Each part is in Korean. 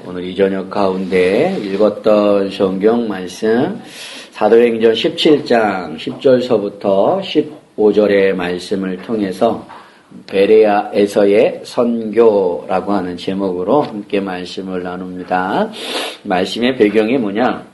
오늘 이 저녁 가운데 읽었던 성경 말씀 사도행전 17장 10절서부터 15절의 말씀을 통해서 베레아에서의 선교라고 하는 제목으로 함께 말씀을 나눕니다. 말씀의 배경이 뭐냐?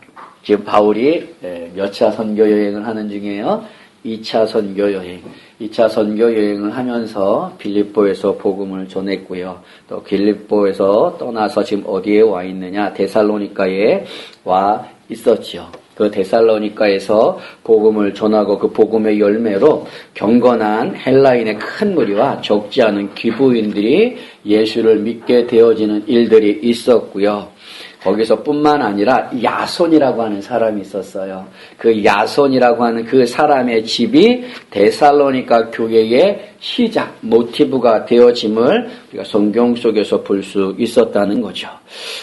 지금 바울이 몇 차 선교 여행을 하는 중이에요. 2차 선교 여행. 2차 선교 여행을 하면서 빌립보에서 복음을 전했고요. 또 빌립보에서 떠나서 지금 어디에 와 있느냐? 데살로니가에 와 있었죠. 그 데살로니가에서 복음을 전하고 그 복음의 열매로 경건한 헬라인의 큰 무리와 적지 않은 귀부인들이 예수를 믿게 되어지는 일들이 있었고요. 거기서 뿐만 아니라 야손이라고 하는 사람이 있었어요. 그 야손이라고 하는 그 사람의 집이 데살로니가 교회의 시작, 모티브가 되어짐을 우리가 성경 속에서 볼 수 있었다는 거죠.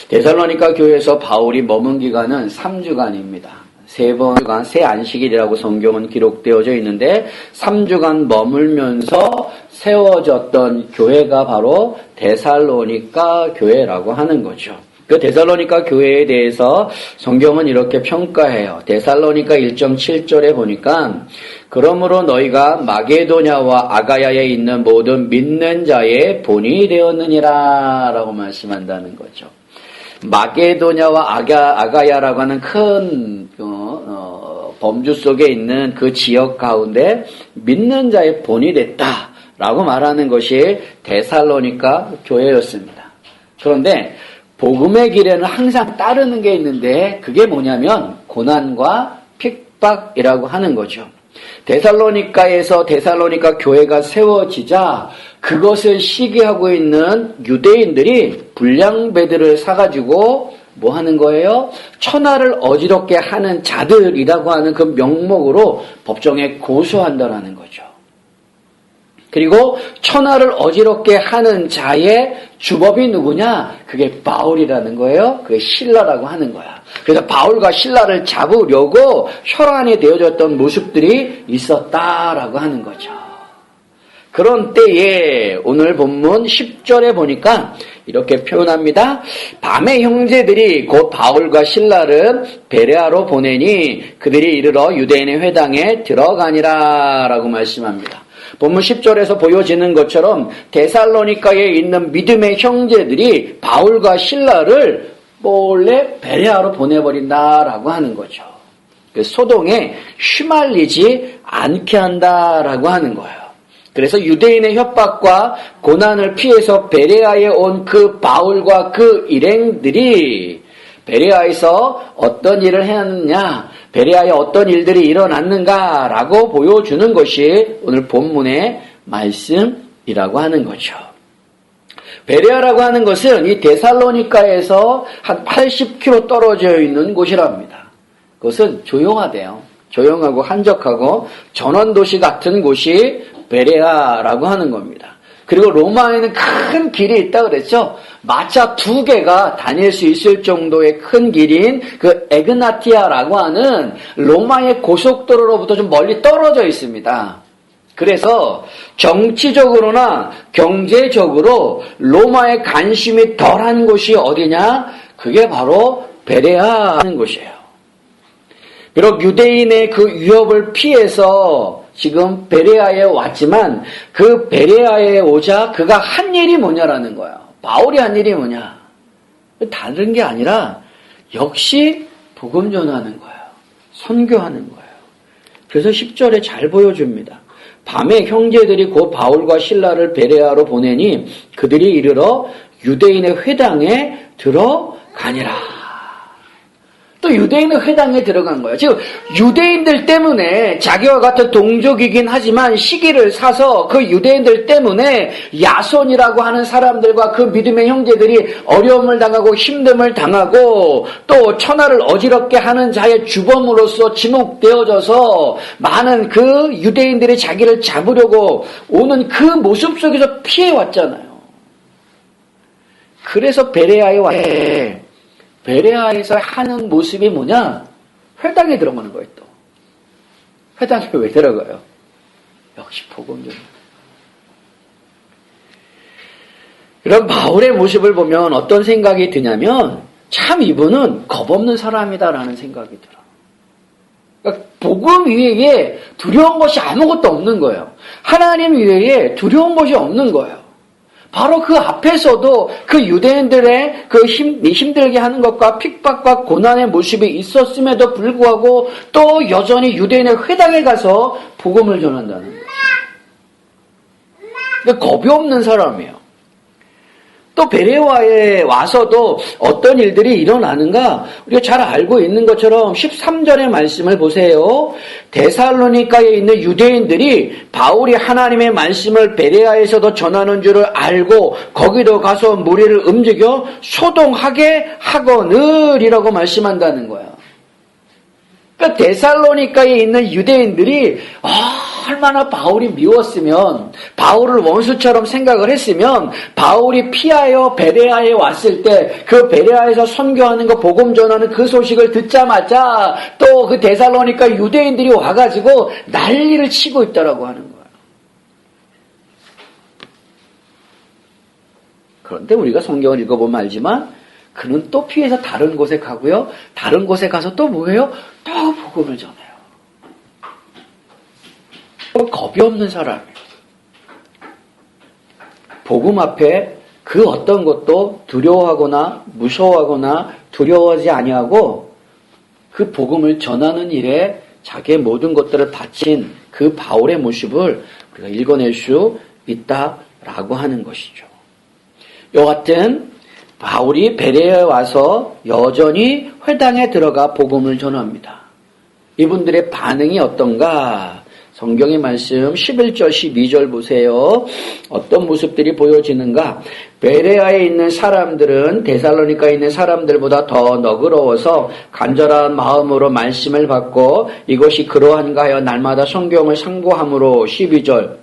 데살로니가 교회에서 바울이 머문 기간은 3주간입니다. 3번간 새 안식일이라고 성경은 기록되어져 있는데 3주간 머물면서 세워졌던 교회가 바로 데살로니가 교회라고 하는 거죠. 그 데살로니가 교회에 대해서 성경은 이렇게 평가해요. 데살로니가 1.7절에 보니까 그러므로 너희가 마게도냐와 아가야에 있는 모든 믿는 자의 본이 되었느니라 라고 말씀한다는 거죠. 마게도냐와 아가야라고 하는 큰 범주 속에 있는 그 지역 가운데 믿는 자의 본이 됐다라고 말하는 것이 데살로니가 교회였습니다. 그런데 복음의 길에는 항상 따르는 게 있는데 그게 뭐냐면 고난과 핍박이라고 하는 거죠. 데살로니가에서 데살로니가 교회가 세워지자 그것을 시기하고 있는 유대인들이 불량배들을 사가지고 뭐 하는 거예요? 천하를 어지럽게 하는 자들이라고 하는 그 명목으로 법정에 고소한다라는 거죠. 그리고 천하를 어지럽게 하는 자의 주범이 누구냐? 그게 바울이라는 거예요. 그게 실라라고 하는 거야. 그래서 바울과 실라를 잡으려고 혈안이 되어졌던 모습들이 있었다라고 하는 거죠. 그런 때에 오늘 본문 10절에 보니까 이렇게 표현합니다. 밤에 형제들이 곧 바울과 실라를 베레아로 보내니 그들이 이르러 유대인의 회당에 들어가니라 라고 말씀합니다. 본문 10절에서 보여지는 것처럼 데살로니가에 있는 믿음의 형제들이 바울과 실라를 몰래 베레아로 보내버린다라고 하는 거죠. 소동에 휘말리지 않게 한다라고 하는 거예요. 그래서 유대인의 협박과 고난을 피해서 베레아에 온 그 바울과 그 일행들이 베레아에서 어떤 일을 해왔느냐, 베레아에 어떤 일들이 일어났는가라고 보여주는 것이 오늘 본문의 말씀이라고 하는 거죠. 베레아라고 하는 것은 이 데살로니가에서 한 80km 떨어져 있는 곳이랍니다. 그것은 조용하대요. 조용하고 한적하고 전원도시 같은 곳이 베레아라고 하는 겁니다. 그리고 로마에는 큰 길이 있다 그랬죠. 마차 2개가 다닐 수 있을 정도의 큰 길인 그 에그나티아라고 하는 로마의 고속도로로부터 좀 멀리 떨어져 있습니다. 그래서 정치적으로나 경제적으로 로마의 관심이 덜한 곳이 어디냐? 그게 바로 베레아 하는 곳이에요. 비록 유대인의 그 위협을 피해서 지금 베레아에 왔지만 그 베레아에 오자 그가 한 일이 뭐냐라는 거예요. 바울이 한 일이 뭐냐? 다른 게 아니라 역시 복음 전하는 거예요. 선교하는 거예요. 그래서 10절에 잘 보여줍니다. 밤에 형제들이 곧 바울과 실라를 베레아로 보내니 그들이 이르러 유대인의 회당에 들어가니라. 또 유대인의 회당에 들어간 거예요. 지금 유대인들 때문에 자기와 같은 동족이긴 하지만 시기를 사서 그 유대인들 때문에 야손이라고 하는 사람들과 그 믿음의 형제들이 어려움을 당하고 힘듦을 당하고 또 천하를 어지럽게 하는 자의 주범으로서 지목되어져서 많은 그 유대인들이 자기를 잡으려고 오는 그 모습 속에서 피해왔잖아요. 그래서 베레아에 왔는데 베레아에서 하는 모습이 뭐냐? 회당에 들어가는 거예요, 또. 회당에 왜 들어가요? 역시 복음 전. 그런 바울의 모습을 보면 어떤 생각이 드냐면 참 이분은 겁없는 사람이다라는 생각이 들어. 그러니까 복음 외에 두려운 것이 아무것도 없는 거예요. 하나님 외에 두려운 것이 없는 거예요. 바로 그 앞에서도 그 유대인들의 그 힘들게 하는 것과 핍박과 고난의 모습이 있었음에도 불구하고 또 여전히 유대인의 회당에 가서 복음을 전한다는 거예요. 그러니까 겁이 없는 사람이에요. 또 베레아에 와서도 어떤 일들이 일어나는가 우리가 잘 알고 있는 것처럼 13절의 말씀을 보세요. 데살로니가에 있는 유대인들이 바울이 하나님의 말씀을 베레아에서도 전하는 줄을 알고 거기도 가서 무리를 움직여 소동하게 하거늘이라고 말씀한다는 거야. 그러니까 데살로니가에 있는 유대인들이 얼마나 바울이 미웠으면 바울을 원수처럼 생각을 했으면 바울이 피하여 베레아에 왔을 때 그 베레아에서 선교하는 거 복음 전하는 그 소식을 듣자마자 또 그 데살로니가 유대인들이 와가지고 난리를 치고 있다라고 하는 거예요. 그런데 우리가 성경을 읽어보면 알지만 그는 또 피해서 다른 곳에 가고요. 다른 곳에 가서 또 뭐예요? 또 복음을 전해요. 겁이 없는 사람이에요. 복음 앞에 그 어떤 것도 두려워하거나 무서워하거나 두려워하지 아니하고 그 복음을 전하는 일에 자기의 모든 것들을 바친 그 바울의 모습을 우리가 읽어낼 수 있다라고 하는 것이죠. 이와 같은 바울이 베레아에 와서 여전히 회당에 들어가 복음을 전합니다. 이분들의 반응이 어떤가? 성경의 말씀 11절 12절 보세요. 어떤 모습들이 보여지는가? 베레아에 있는 사람들은 데살로니가에 있는 사람들보다 더 너그러워서 간절한 마음으로 말씀을 받고 이것이 그러한가 하여 날마다 성경을 상고함으로 12절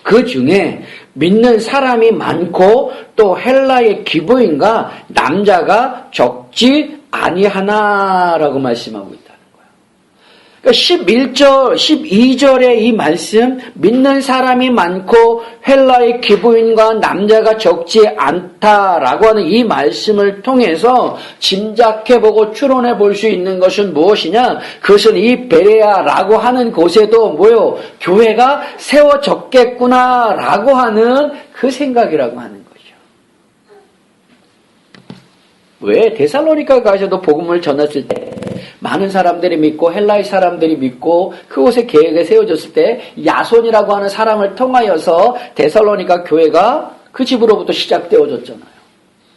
그 중에 믿는 사람이 많고 또 헬라의 기부인과 남자가 적지 아니하나라고 말씀하고 있다는 거예요. 그러니까 11절, 12절의 이 말씀 믿는 사람이 많고 헬라의 기부인과 남자가 적지 않다라고 하는 이 말씀을 통해서 짐작해보고 추론해 볼 수 있는 것은 무엇이냐? 그것은 이 베레아라고 하는 곳에도 뭐요? 교회가 세워졌겠구나라고 하는 그 생각이라고 하는 거죠. 왜? 데살로니가 가셔도 복음을 전했을 때 많은 사람들이 믿고 헬라의 사람들이 믿고 그곳에 계획에 세워졌을 때 야손이라고 하는 사람을 통하여서 데살로니가 교회가 그 집으로부터 시작되어졌잖아요.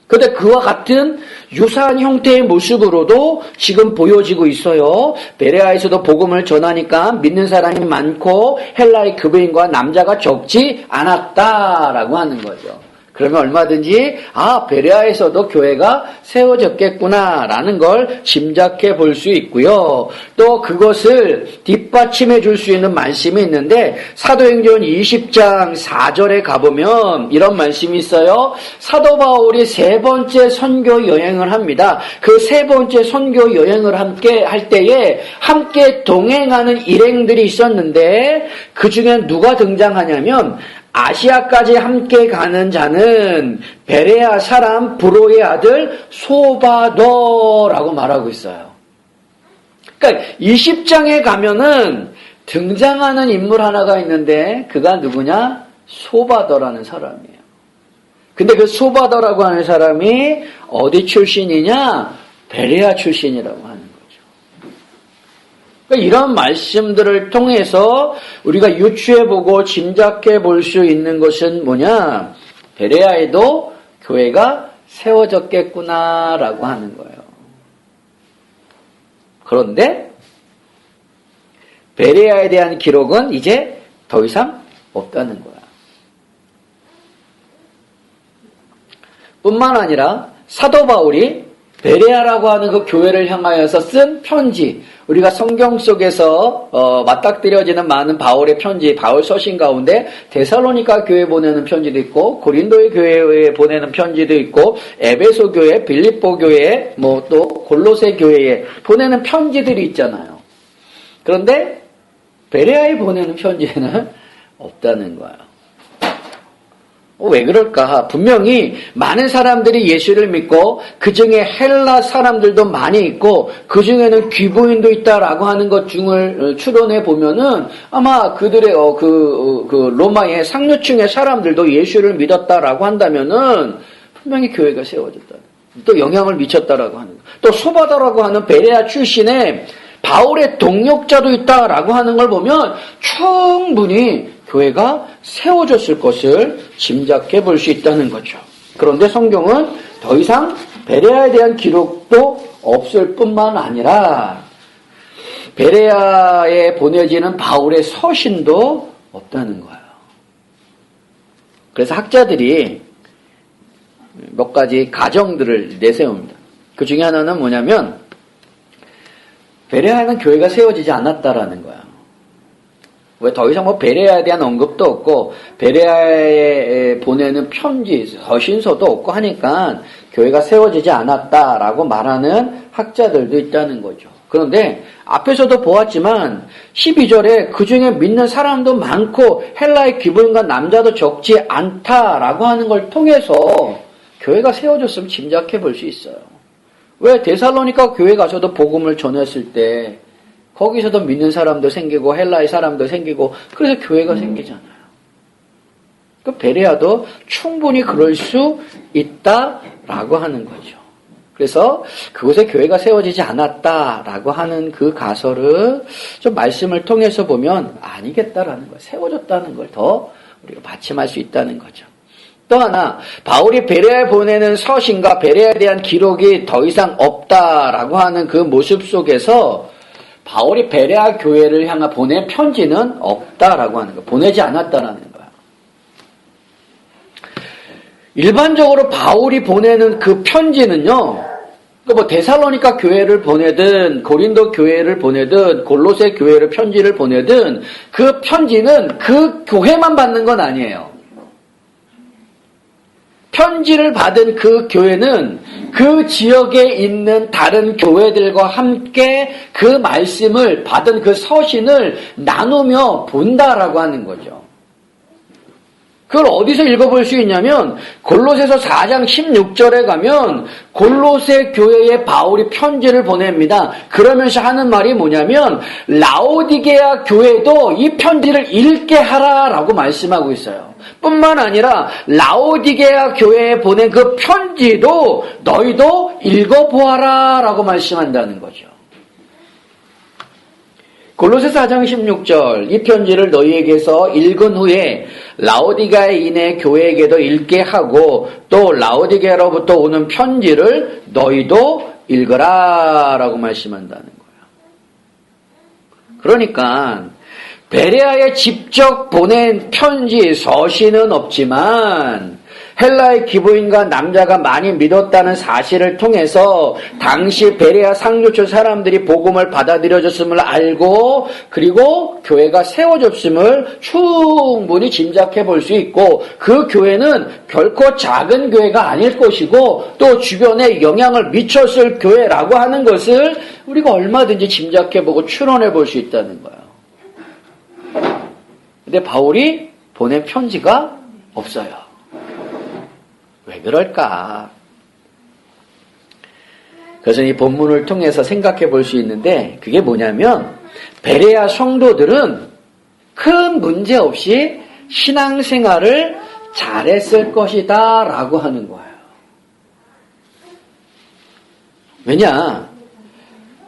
그런데 그와 같은 유사한 형태의 모습으로도 지금 보여지고 있어요. 베레아에서도 복음을 전하니까 믿는 사람이 많고 헬라의 기부인과 남자가 적지 않았다라고 하는 거죠. 그러면 얼마든지 베레아에서도 교회가 세워졌겠구나라는 걸 짐작해 볼 수 있고요. 또 그것을 뒷받침해 줄 수 있는 말씀이 있는데 사도행전 20장 4절에 가보면 이런 말씀이 있어요. 사도 바울이 세 번째 선교 여행을 합니다. 그 세 번째 선교 여행을 함께 할 때에 함께 동행하는 일행들이 있었는데 그 중에 누가 등장하냐면 아시아까지 함께 가는 자는 베레아 사람 브로의 아들 소바더라고 말하고 있어요. 그러니까 20장에 가면은 등장하는 인물 하나가 있는데 그가 누구냐? 소바더라는 사람이에요. 근데 그 소바더라고 하는 사람이 어디 출신이냐? 베레아 출신이라고 하는 거예요. 그러니까 이런 말씀들을 통해서 우리가 유추해보고 짐작해 볼 수 있는 것은 뭐냐? 베레아에도 교회가 세워졌겠구나라고 하는 거예요. 그런데 베레아에 대한 기록은 이제 더 이상 없다는 거야. 뿐만 아니라 사도 바울이 베레아라고 하는 그 교회를 향하여서 쓴 편지, 우리가 성경 속에서 맞닥뜨려지는 많은 바울의 편지, 바울 서신 가운데 데살로니가 교회에 보내는 편지도 있고 고린도의 교회에 보내는 편지도 있고 에베소 교회, 빌립보 교회, 또 골로새 교회에 보내는 편지들이 있잖아요. 그런데 베레아에 보내는 편지는 없다는 거예요. 왜 그럴까? 분명히 많은 사람들이 예수를 믿고 그 중에 헬라 사람들도 많이 있고 그 중에는 귀부인도 있다라고 하는 것 중을 추론해 보면은 아마 그들의 로마의 상류층의 사람들도 예수를 믿었다라고 한다면은 분명히 교회가 세워졌다. 또 영향을 미쳤다라고 하는 것. 또 소바다라고 하는 베레아 출신의 바울의 동역자도 있다라고 하는 걸 보면 충분히 교회가 세워졌을 것을 짐작해 볼 수 있다는 거죠. 그런데 성경은 더 이상 베레아에 대한 기록도 없을 뿐만 아니라 베레아에 보내지는 바울의 서신도 없다는 거예요. 그래서 학자들이 몇 가지 가정들을 내세웁니다. 그 중에 하나는 뭐냐면 베레아에는 교회가 세워지지 않았다라는 거야. 왜 더 이상 베레아에 대한 언급도 없고 베레아에 보내는 편지, 서신서도 없고 하니까 교회가 세워지지 않았다라고 말하는 학자들도 있다는 거죠. 그런데 앞에서도 보았지만 12절에 그중에 믿는 사람도 많고 헬라의 귀부인과 남자도 적지 않다라고 하는 걸 통해서 교회가 세워졌으면 짐작해 볼 수 있어요. 왜 데살로니가 교회 가서도 복음을 전했을 때 거기서도 믿는 사람도 생기고 헬라의 사람도 생기고 그래서 교회가 생기잖아요. 그 베레아도 충분히 그럴 수 있다라고 하는 거죠. 그래서 그곳에 교회가 세워지지 않았다라고 하는 그 가설을 좀 말씀을 통해서 보면 아니겠다라는 거예요. 세워졌다는 걸 더 우리가 받침할 수 있다는 거죠. 또 하나, 바울이 베레아에 보내는 서신과 베레아에 대한 기록이 더 이상 없다라고 하는 그 모습 속에서 바울이 베레아 교회를 향해 보낸 편지는 없다라고 하는 거예요. 보내지 않았다라는 거예요. 일반적으로 바울이 보내는 그 편지는요, 데살로니가 교회를 보내든 고린도 교회를 보내든 골로새 교회를 편지를 보내든 그 편지는 그 교회만 받는 건 아니에요. 편지를 받은 그 교회는 그 지역에 있는 다른 교회들과 함께 그 말씀을 받은 그 서신을 나누며 본다라고 하는 거죠. 그걸 어디서 읽어볼 수 있냐면 골로새서 4장 16절에 가면 골로새 교회에 바울이 편지를 보냅니다. 그러면서 하는 말이 뭐냐면 라오디게아 교회도 이 편지를 읽게 하라라고 말씀하고 있어요. 뿐만 아니라 라오디게아 교회에 보낸 그 편지도 너희도 읽어보아라 라고 말씀한다는 거죠. 골로새서 4장 16절 이 편지를 너희에게서 읽은 후에 라오디게아인의 교회에게도 읽게 하고 또 라오디게아로부터 오는 편지를 너희도 읽어라 라고 말씀한다는 거예요. 그러니까 베레아에 직접 보낸 편지, 서신은 없지만 헬라의 기부인과 남자가 많이 믿었다는 사실을 통해서 당시 베레아 상류층 사람들이 복음을 받아들여졌음을 알고 그리고 교회가 세워졌음을 충분히 짐작해 볼 수 있고 그 교회는 결코 작은 교회가 아닐 것이고 또 주변에 영향을 미쳤을 교회라고 하는 것을 우리가 얼마든지 짐작해 보고 추론해 볼 수 있다는 거예요. 근데 바울이 보낸 편지가 없어요. 왜 그럴까? 그래서 이 본문을 통해서 생각해 볼 수 있는데 그게 뭐냐면 베레아 성도들은 큰 문제 없이 신앙생활을 잘했을 것이다 라고 하는 거예요. 왜냐?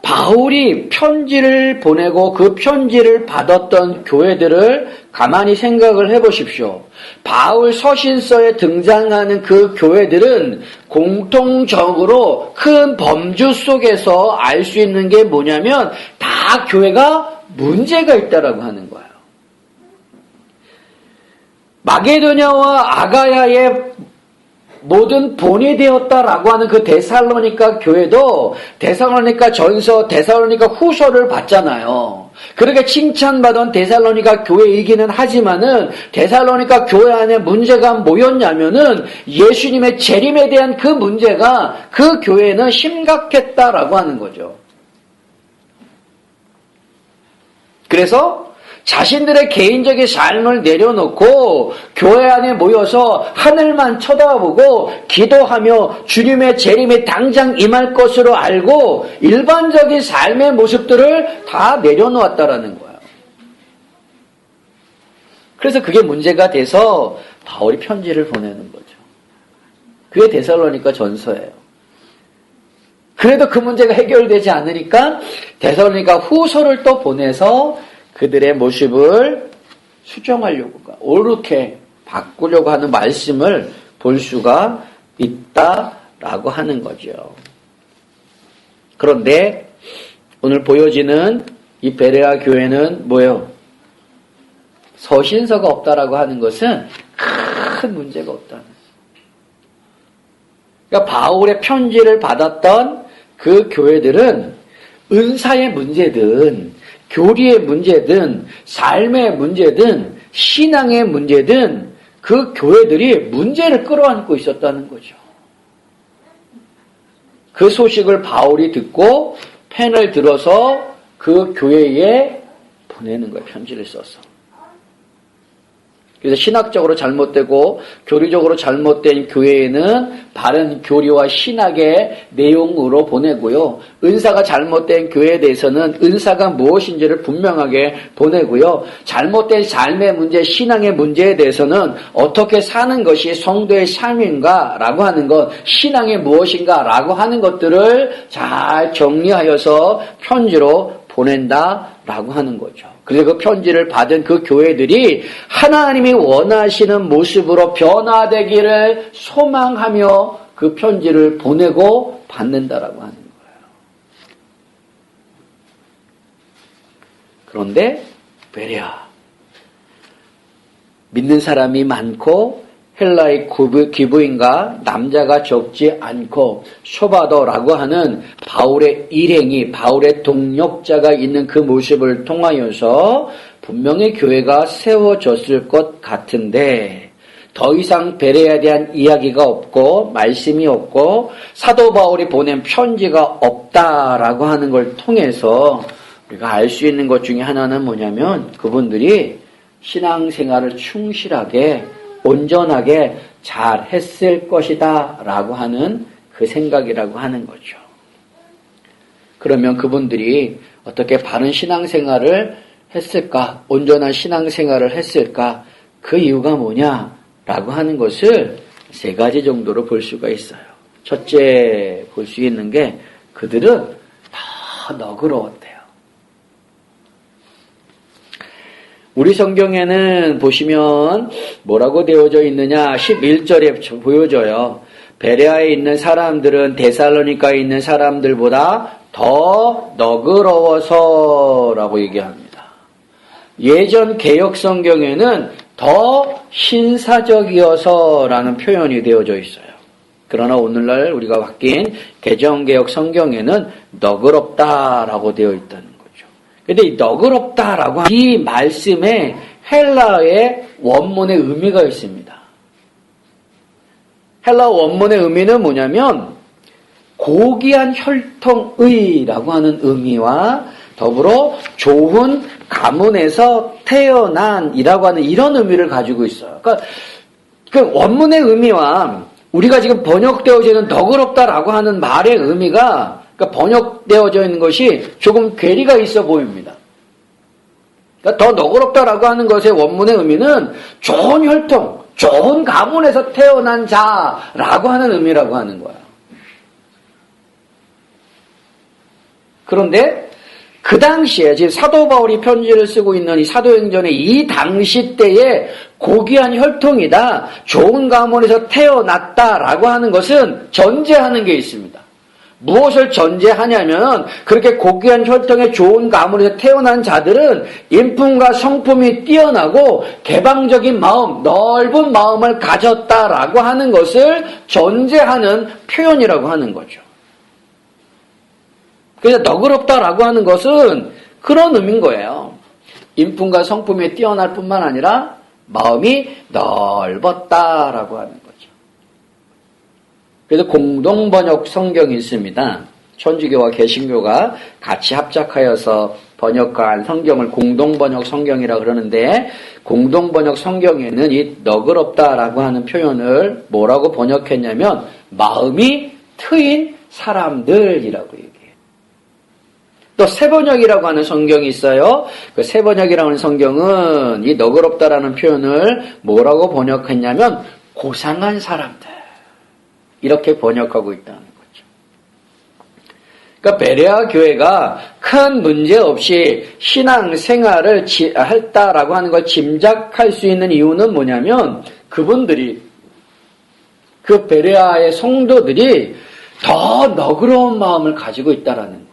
바울이 편지를 보내고 그 편지를 받았던 교회들을 가만히 생각을 해보십시오. 바울 서신서에 등장하는 그 교회들은 공통적으로 큰 범주 속에서 알 수 있는 게 뭐냐면 다 교회가 문제가 있다라고 하는 거예요. 마게도냐와 아가야의 모든 본이 되었다라고 하는 그 데살로니가 교회도 데살로니가 전서, 데살로니가 후서를 봤잖아요. 그렇게 칭찬받은 데살로니가 교회이기는 하지만은 데살로니가 교회 안에 문제가 뭐였냐면은 예수님의 재림에 대한 그 문제가 그 교회는 심각했다라고 하는 거죠. 그래서 자신들의 개인적인 삶을 내려놓고 교회 안에 모여서 하늘만 쳐다보고 기도하며 주님의 재림이 당장 임할 것으로 알고 일반적인 삶의 모습들을 다 내려놓았다라는 거예요. 그래서 그게 문제가 돼서 바울이 편지를 보내는 거죠. 그게 데살로니가 전서예요. 그래도 그 문제가 해결되지 않으니까 데살로니가 후서를 또 보내서 그들의 모습을 수정하려고, 옳게 바꾸려고 하는 말씀을 볼 수가 있다라고 하는 거죠. 그런데 오늘 보여지는 이 베레아 교회는 뭐예요? 서신서가 없다라고 하는 것은 큰 문제가 없다는 거예요. 그러니까 바울의 편지를 받았던 그 교회들은 은사의 문제든 교리의 문제든 삶의 문제든 신앙의 문제든 그 교회들이 문제를 끌어안고 있었다는 거죠. 그 소식을 바울이 듣고 펜을 들어서 그 교회에 보내는 거예요. 편지를 써서. 그래서 신학적으로 잘못되고 교리적으로 잘못된 교회에는 바른 교리와 신학의 내용으로 보내고요. 은사가 잘못된 교회에 대해서는 은사가 무엇인지를 분명하게 보내고요. 잘못된 삶의 문제, 신앙의 문제에 대해서는 어떻게 사는 것이 성도의 삶인가라고 하는 것, 신앙이 무엇인가라고 하는 것들을 잘 정리하여서 편지로 보낸다라고 하는 거죠. 그래서 그 편지를 받은 그 교회들이 하나님이 원하시는 모습으로 변화되기를 소망하며 그 편지를 보내고 받는다라고 하는 거예요. 그런데 베레아, 믿는 사람이 많고 헬라의 기부인과 남자가 적지 않고 소바더라고 하는 바울의 일행이, 바울의 동력자가 있는 그 모습을 통하여서 분명히 교회가 세워졌을 것 같은데 더 이상 베레아에 대한 이야기가 없고 말씀이 없고 사도 바울이 보낸 편지가 없다라고 하는 걸 통해서 우리가 알 수 있는 것 중에 하나는 뭐냐면 그분들이 신앙생활을 충실하게 온전하게 잘 했을 것이다 라고 하는 그 생각이라고 하는 거죠. 그러면 그분들이 어떻게 바른 신앙생활을 했을까? 온전한 신앙생활을 했을까? 그 이유가 뭐냐라고 하는 것을 세 가지 정도로 볼 수가 있어요. 첫째 볼 수 있는 게 그들은 다 너그러웠대요. 우리 성경에는 보시면 뭐라고 되어져 있느냐 11절에 보여져요. 베레아에 있는 사람들은 데살로니가에 있는 사람들보다 더 너그러워서라고 얘기합니다. 예전 개역 성경에는 더 신사적이어서라는 표현이 되어져 있어요. 그러나 오늘날 우리가 바뀐 개정개역 성경에는 너그럽다라고 되어 있다는 거죠. 근데 이 너그럽다라고 하는 이 말씀에 헬라어의 원문의 의미가 있습니다. 헬라어 원문의 의미는 뭐냐면 고귀한 혈통의라고 하는 의미와 더불어 좋은 가문에서 태어난이라고 하는 이런 의미를 가지고 있어요. 그러니까 그 원문의 의미와 우리가 지금 번역되어져 있는 너그럽다라고 하는 말의 의미가 그러니까 번역되어져 있는 것이 조금 괴리가 있어 보입니다. 그러니까 더 너그럽다라고 하는 것의 원문의 의미는 좋은 혈통, 좋은 가문에서 태어난 자라고 하는 의미라고 하는 거예요. 그런데 그 당시에 지금 사도 바울이 편지를 쓰고 있는 이 사도행전의 이 당시 때에 고귀한 혈통이다, 좋은 가문에서 태어났다라고 하는 것은 전제하는 게 있습니다. 무엇을 전제하냐면 그렇게 고귀한 혈통의 좋은 가문에서 태어난 자들은 인품과 성품이 뛰어나고 개방적인 마음, 넓은 마음을 가졌다라고 하는 것을 전제하는 표현이라고 하는 거죠. 그래서 너그럽다라고 하는 것은 그런 의미인 거예요. 인품과 성품이 뛰어날 뿐만 아니라 마음이 넓었다라고 하는 거죠. 그래서 공동번역 성경이 있습니다. 천주교와 개신교가 같이 합작하여서 번역한 성경을 공동번역 성경이라 그러는데, 공동번역 성경에는 이 너그럽다라고 하는 표현을 뭐라고 번역했냐면 마음이 트인 사람들이라고 얘기해요. 또 새번역이라고 하는 성경이 있어요. 그 새번역이라고 하는 성경은 이 너그럽다라는 표현을 뭐라고 번역했냐면 고상한 사람들, 이렇게 번역하고 있다는 거죠. 그러니까 베레아 교회가 큰 문제 없이 신앙생활을 했다라고 하는 걸 짐작할 수 있는 이유는 뭐냐면, 그분들이, 그 베레아의 성도들이 더 너그러운 마음을 가지고 있다라는 거예요.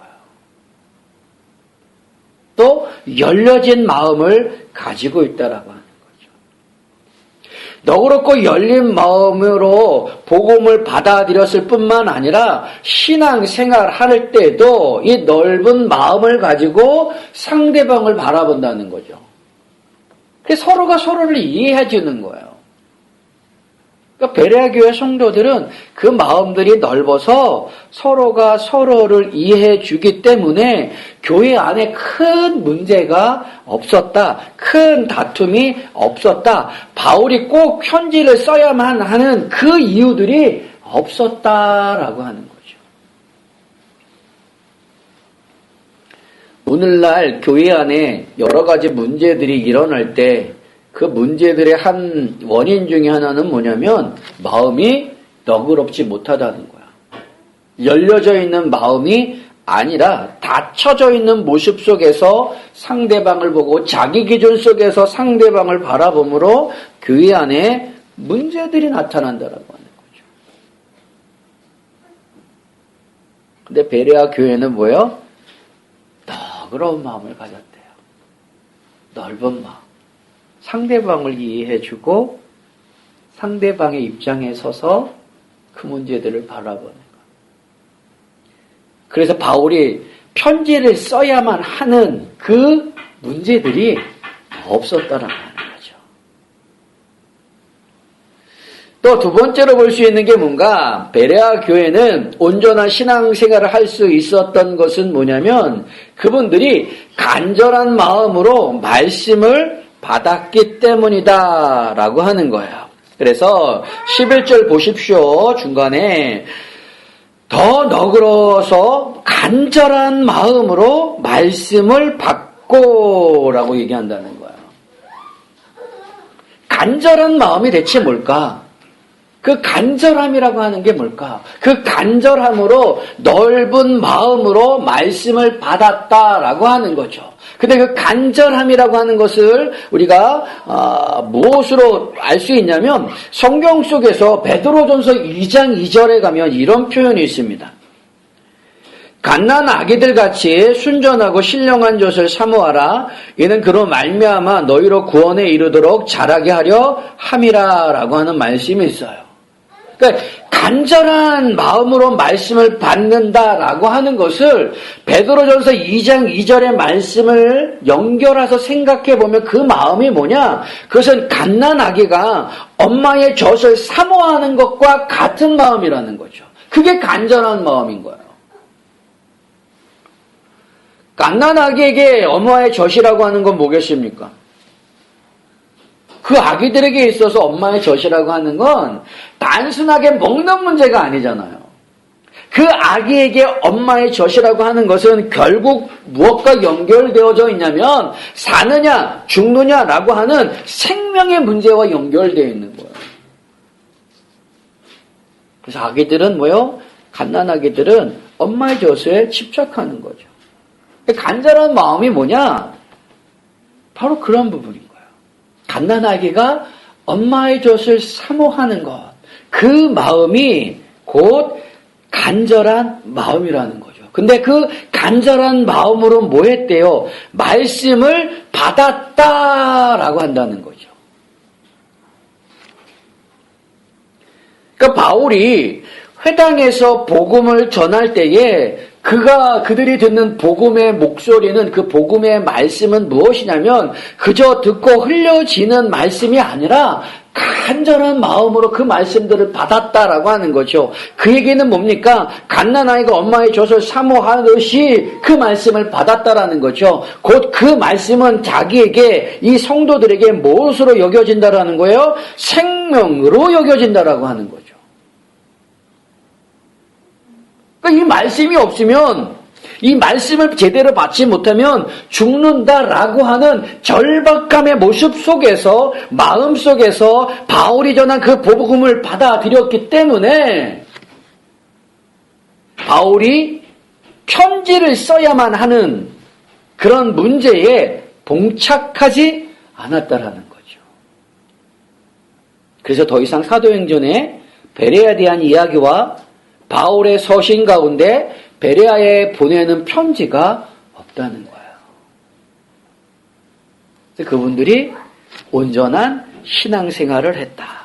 또 열려진 마음을 가지고 있다라고 하는 거죠. 너그럽고 열린 마음으로 복음을 받아들였을 뿐만 아니라 신앙생활 할 때도 이 넓은 마음을 가지고 상대방을 바라본다는 거죠. 그래서 서로가 서로를 이해해 주는 거예요. 그러니까 베레아 교회 성도들은 그 마음들이 넓어서 서로가 서로를 이해해 주기 때문에 교회 안에 큰 문제가 없었다, 큰 다툼이 없었다, 바울이 꼭 편지를 써야만 하는 그 이유들이 없었다라고 하는 거죠. 오늘날 교회 안에 여러 가지 문제들이 일어날 때 그 문제들의 한 원인 중에 하나는 뭐냐면 마음이 너그럽지 못하다는 거야. 열려져 있는 마음이 아니라 닫혀져 있는 모습 속에서 상대방을 보고 자기 기준 속에서 상대방을 바라봄으로 교회 안에 문제들이 나타난다라고 하는 거죠. 근데 베레아 교회는 뭐예요? 너그러운 마음을 가졌대요. 넓은 마음. 상대방을 이해해주고 상대방의 입장에 서서 그 문제들을 바라보는 것. 그래서 바울이 편지를 써야만 하는 그 문제들이 없었다라는 거죠. 또 두 번째로 볼 수 있는 게 뭔가, 베레아 교회는 온전한 신앙생활을 할 수 있었던 것은 뭐냐면 그분들이 간절한 마음으로 말씀을 받았기 때문이다 라고 하는 거예요. 그래서 11절 보십시오. 중간에 더 너그러워서 간절한 마음으로 말씀을 받고 라고 얘기한다는 거예요. 간절한 마음이 대체 뭘까? 그 간절함이라고 하는 게 뭘까? 그 간절함으로 넓은 마음으로 말씀을 받았다라고 하는 거죠. 근데 그 간절함이라고 하는 것을 우리가 무엇으로 알 수 있냐면 성경 속에서 베드로전서 2장 2절에 가면 이런 표현이 있습니다. 갓난 아기들 같이 순전하고 신령한 젖을 사모하라. 이는 그로 말미암아 너희로 구원에 이르도록 자라게 하려 함이라라고 하는 말씀이 있어요. 그러니까 간절한 마음으로 말씀을 받는다라고 하는 것을 베드로전서 2장 2절의 말씀을 연결해서 생각해 보면 그 마음이 뭐냐? 그것은 갓난 아기가 엄마의 젖을 사모하는 것과 같은 마음이라는 거죠. 그게 간절한 마음인 거예요. 갓난 아기에게 엄마의 젖이라고 하는 건 뭐겠습니까? 그 아기들에게 있어서 엄마의 젖이라고 하는 건 단순하게 먹는 문제가 아니잖아요. 그 아기에게 엄마의 젖이라고 하는 것은 결국 무엇과 연결되어져 있냐면 사느냐 죽느냐라고 하는 생명의 문제와 연결되어 있는 거예요. 그래서 아기들은 뭐요? 갓난 아기들은 엄마의 젖에 집착하는 거죠. 간절한 마음이 뭐냐? 바로 그런 부분인 거예요. 갓난아기가 엄마의 젖을 사모하는 것, 그 마음이 곧 간절한 마음이라는 거죠. 근데 그 간절한 마음으로 뭐 했대요? 말씀을 받았다라고 한다는 거죠. 그러니까 바울이 회당에서 복음을 전할 때에 그들이 듣는 복음의 목소리는, 그 복음의 말씀은 무엇이냐면 그저 듣고 흘려지는 말씀이 아니라 간절한 마음으로 그 말씀들을 받았다라고 하는 거죠. 그 얘기는 뭡니까? 갓난아이가 엄마의 젖을 사모하듯이 그 말씀을 받았다라는 거죠. 곧 그 말씀은 자기에게, 이 성도들에게 무엇으로 여겨진다라는 거예요? 생명으로 여겨진다라고 하는 거죠. 그러니까 이 말씀이 없으면, 이 말씀을 제대로 받지 못하면 죽는다라고 하는 절박함의 모습 속에서, 마음 속에서 바울이 전한 그 복음을 받아들였기 때문에 바울이 편지를 써야만 하는 그런 문제에 봉착하지 않았다라는 거죠. 그래서 더 이상 사도행전에 베레아에 대한 이야기와 바울의 서신 가운데 베레아에 보내는 편지가 없다는 거예요. 그래서 그분들이 온전한 신앙생활을 했다.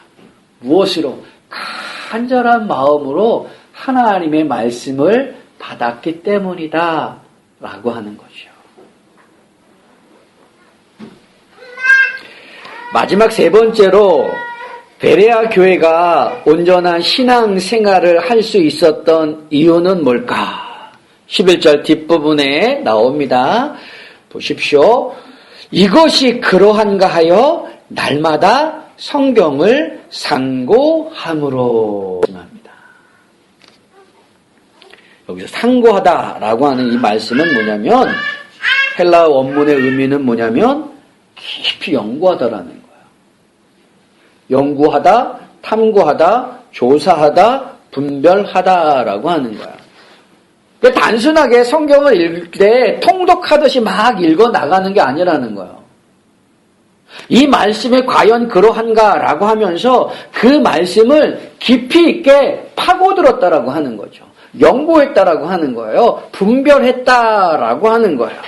무엇으로? 간절한 마음으로 하나님의 말씀을 받았기 때문이다 라고 하는 거죠. 마지막 세 번째로 베레아 교회가 온전한 신앙생활을 할 수 있었던 이유는 뭘까? 11절 뒷부분에 나옵니다. 보십시오. 이것이 그러한가 하여 날마다 성경을 상고함으로 합니다. 여기서 상고하다라고 하는 이 말씀은 뭐냐면, 헬라어 원문의 의미는 뭐냐면 깊이 연구하다라는 거예요. 연구하다, 탐구하다, 조사하다, 분별하다라고 하는 거야. 그러니까 단순하게 성경을 읽을 때 통독하듯이 막 읽어 나가는 게 아니라는 거예요. 이 말씀이 과연 그러한가라고 하면서 그 말씀을 깊이 있게 파고들었다라고 하는 거죠. 연구했다라고 하는 거예요. 분별했다라고 하는 거예요.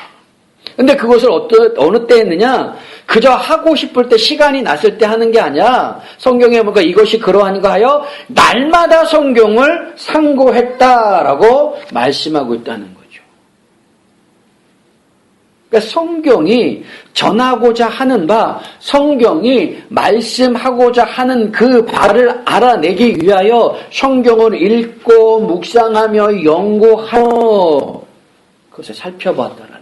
근데 그것을 어느 때 했느냐? 그저 하고 싶을 때, 시간이 났을 때 하는 게 아니라 성경에 보니까 이것이 그러한가 하여 날마다 성경을 상고했다라고 말씀하고 있다는 거죠. 그러니까 성경이 전하고자 하는 바, 성경이 말씀하고자 하는 그 바를 알아내기 위하여 성경을 읽고 묵상하며 연구하며 그것을 살펴봤다라는 거예요.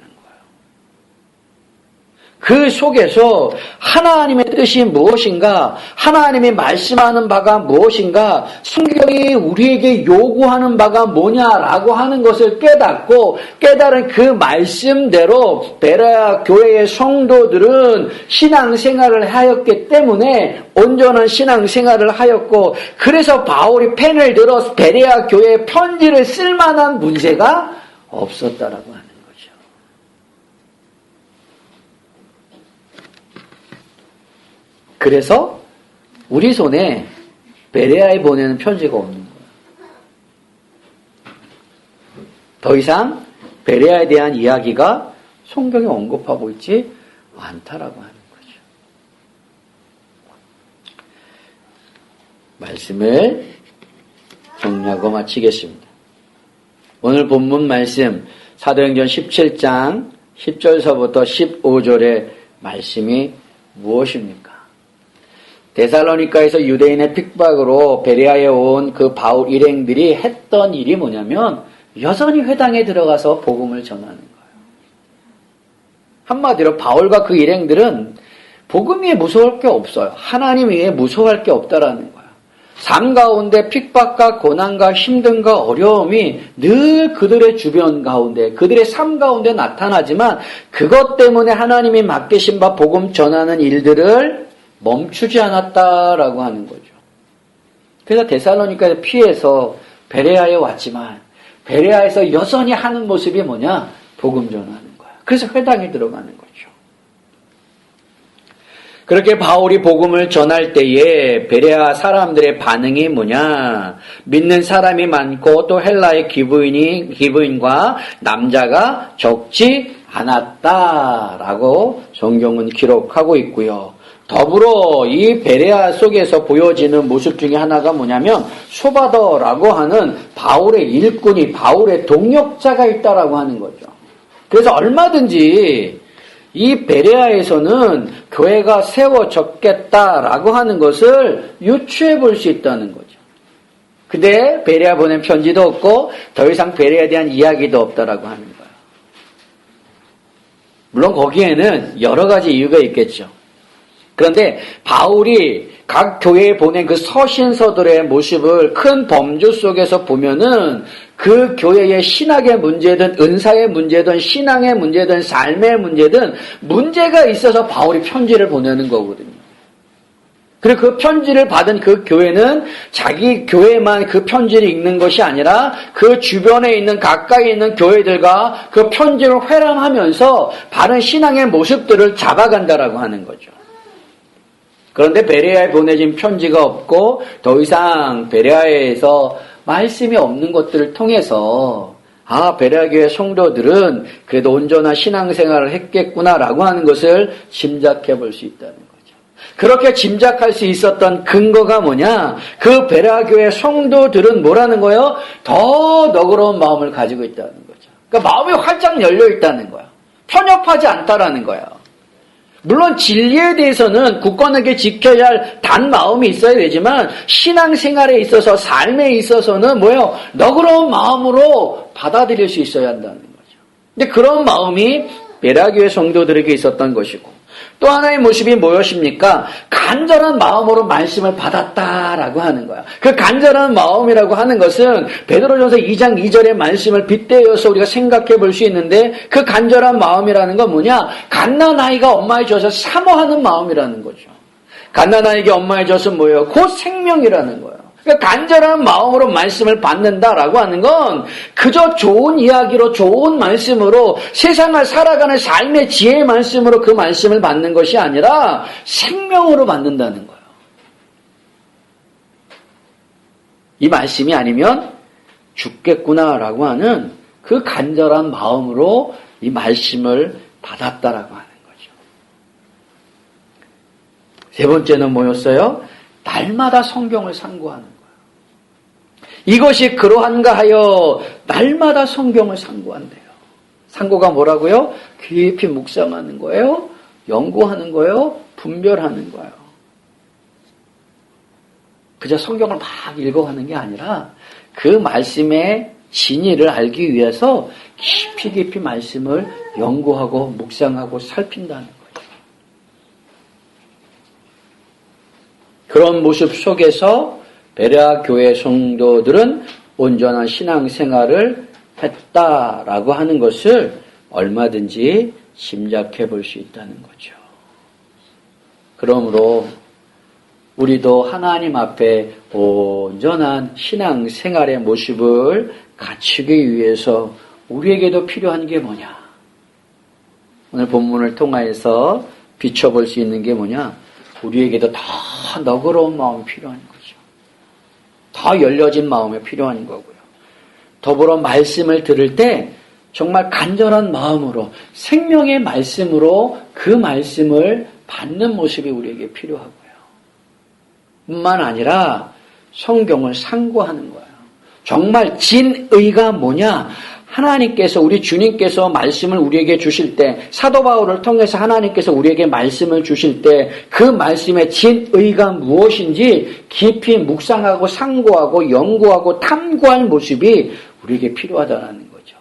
그 속에서 하나님의 뜻이 무엇인가, 하나님이 말씀하는 바가 무엇인가, 성경이 우리에게 요구하는 바가 뭐냐라고 하는 것을 깨닫고, 깨달은 그 말씀대로 베레아 교회의 성도들은 신앙생활을 하였기 때문에 온전한 신앙생활을 하였고, 그래서 바울이 펜을 들어 베레아 교회에 편지를 쓸 만한 문제가 없었다라고 하는 거예요. 그래서 우리 손에 베레아에 보내는 편지가 없는 거예요. 더 이상 베레아에 대한 이야기가 성경에 언급하고 있지 않다라고 하는 거죠. 말씀을 정리하고 마치겠습니다. 오늘 본문 말씀 사도행전 17장 10절서부터 15절의 말씀이 무엇입니까? 데살로니가에서 유대인의 핍박으로 베레아에 온 그 바울 일행들이 했던 일이 뭐냐면 여전히 회당에 들어가서 복음을 전하는 거예요. 한마디로 바울과 그 일행들은 복음 위에 무서울 게 없어요. 하나님 위에 무서워할 게 없다라는 거예요. 삶 가운데 핍박과 고난과 힘듦과 어려움이 늘 그들의 주변 가운데, 그들의 삶 가운데 나타나지만 그것 때문에 하나님이 맡기신 바 복음 전하는 일들을 멈추지 않았다라고 하는 거죠. 그래서 데살로니가에서 피해서 베레아에 왔지만 베레아에서 여전히 하는 모습이 뭐냐? 복음 전하는 거야. 그래서 회당에 들어가는 거죠. 그렇게 바울이 복음을 전할 때에 베레아 사람들의 반응이 뭐냐? 믿는 사람이 많고 또 헬라의 기부인과 남자가 적지 않았다라고 성경은 기록하고 있고요. 더불어 이 베레아 속에서 보여지는 모습 중에 하나가 뭐냐면 소바더라고 하는 바울의 일꾼이, 바울의 동역자가 있다라고 하는 거죠. 그래서 얼마든지 이 베레아에서는 교회가 세워졌겠다라고 하는 것을 유추해 볼 수 있다는 거죠. 근데 베레아 보낸 편지도 없고 더 이상 베레아에 대한 이야기도 없다라고 하는 거예요. 물론 거기에는 여러 가지 이유가 있겠죠. 그런데 바울이 각 교회에 보낸 그 서신서들의 모습을 큰 범주 속에서 보면은 그 교회의 신학의 문제든 은사의 문제든 신앙의 문제든 삶의 문제든 문제가 있어서 바울이 편지를 보내는 거거든요. 그리고 그 편지를 받은 그 교회는 자기 교회만 그 편지를 읽는 것이 아니라 그 주변에 있는 가까이 있는 교회들과 그 편지를 회람하면서 바른 신앙의 모습들을 잡아간다라고 하는 거죠. 그런데 베레아에 보내진 편지가 없고 더 이상 베레아에서 말씀이 없는 것들을 통해서 베레아 교회 성도들은 그래도 온전한 신앙생활을 했겠구나라고 하는 것을 짐작해 볼 수 있다는 거죠. 그렇게 짐작할 수 있었던 근거가 뭐냐? 그 베레아 교회 성도들은 뭐라는 거예요? 더 너그러운 마음을 가지고 있다는 거죠. 그러니까 마음이 활짝 열려 있다는 거예요. 편협하지 않다라는 거예요. 물론 진리에 대해서는 굳건하게 지켜야 할 단 마음이 있어야 되지만 신앙생활에 있어서 삶에 있어서는 뭐예요? 너그러운 마음으로 받아들일 수 있어야 한다는 거죠. 근데 그런 마음이 베레아 교회 성도들에게 있었던 것이고 또 하나의 모습이 무엇입니까? 간절한 마음으로 말씀을 받았다라고 하는 거야. 그 간절한 마음이라고 하는 것은 베드로전서 2장 2절의 말씀을 빗대어서 우리가 생각해 볼 수 있는데 그 간절한 마음이라는 건 뭐냐? 갓난아이가 엄마의 젖을 사모하는 마음이라는 거죠. 갓난아이에게 엄마의 젖은 뭐예요? 곧 생명이라는 거예요. 그러니까 간절한 마음으로 말씀을 받는다라고 하는 건 그저 좋은 이야기로 좋은 말씀으로 세상을 살아가는 삶의 지혜의 말씀으로 그 말씀을 받는 것이 아니라 생명으로 받는다는 거예요. 이 말씀이 아니면 죽겠구나라고 하는 그 간절한 마음으로 이 말씀을 받았다라고 하는 거죠. 세 번째는 뭐였어요? 날마다 성경을 상고하는 거예요. 이것이 그러한가 하여 날마다 성경을 상고한대요. 상고가 뭐라고요? 깊이 묵상하는 거예요. 연구하는 거예요. 분별하는 거예요. 그저 성경을 막 읽어가는 게 아니라 그 말씀의 진리를 알기 위해서 깊이 말씀을 연구하고 묵상하고 살핀다는 거예요. 그런 모습 속에서 베레아 교회 성도들은 온전한 신앙생활을 했다라고 하는 것을 얼마든지 짐작해 볼 수 있다는 거죠. 그러므로 우리도 하나님 앞에 온전한 신앙생활의 모습을 갖추기 위해서 우리에게도 필요한 게 뭐냐? 오늘 본문을 통하여서 비춰볼 수 있는 게 뭐냐? 우리에게도 더 너그러운 마음이 필요한 거죠. 더 열려진 마음이 필요한 거고요. 더불어 말씀을 들을 때 정말 간절한 마음으로 생명의 말씀으로 그 말씀을 받는 모습이 우리에게 필요하고요. 뿐만 아니라 성경을 상고하는 거예요. 정말 진의가 뭐냐? 하나님께서 우리 주님께서 말씀을 우리에게 주실 때 사도 바울을 통해서 하나님께서 우리에게 말씀을 주실 때 그 말씀의 진의가 무엇인지 깊이 묵상하고 상고하고 연구하고 탐구할 모습이 우리에게 필요하다는 거죠.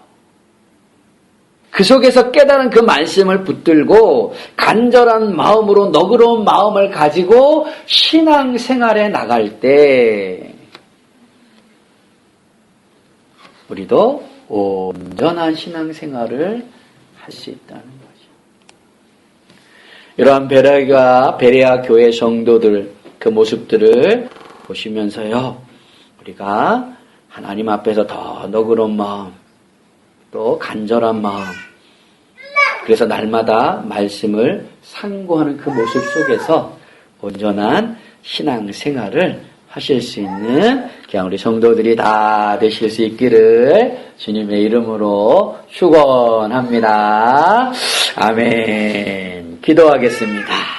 그 속에서 깨달은 그 말씀을 붙들고 간절한 마음으로 너그러운 마음을 가지고 신앙생활에 나갈 때 우리도 온전한 신앙생활을 할 수 있다는 거죠. 이러한 베레아 교회 성도들 그 모습들을 보시면서요. 우리가 하나님 앞에서 더 너그러운 마음 또 간절한 마음 그래서 날마다 말씀을 상고하는 그 모습 속에서 온전한 신앙생활을 하실 수 있는 그냥 우리 성도들이 다 되실 수 있기를 주님의 이름으로 축원합니다. 아멘. 기도하겠습니다.